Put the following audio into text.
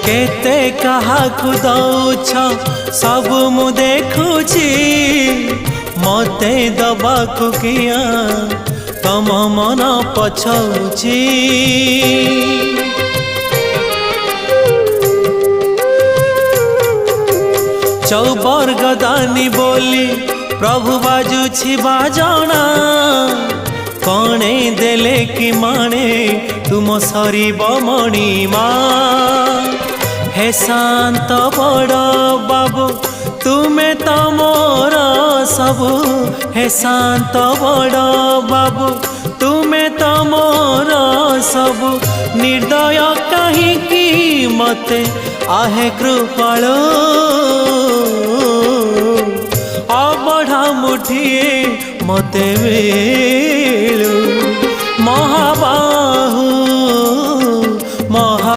केते काहाकु दौछ सब मु देखुची मते दबाकु किया तम मन पछौची। चौबर गदानी बोली प्रभु बाजुछि बाजना कणे देले कि माणे तुम सरीब मणिमा। हे शांत बड़ बाबू तुमे तो मोर सबु। हे शांत बड़ बाबू तुमे तो मोर सबु। निर्दय कहीं मते आहे कृपाल अबढ़ा मुठिए मते मिलू महाबाहू।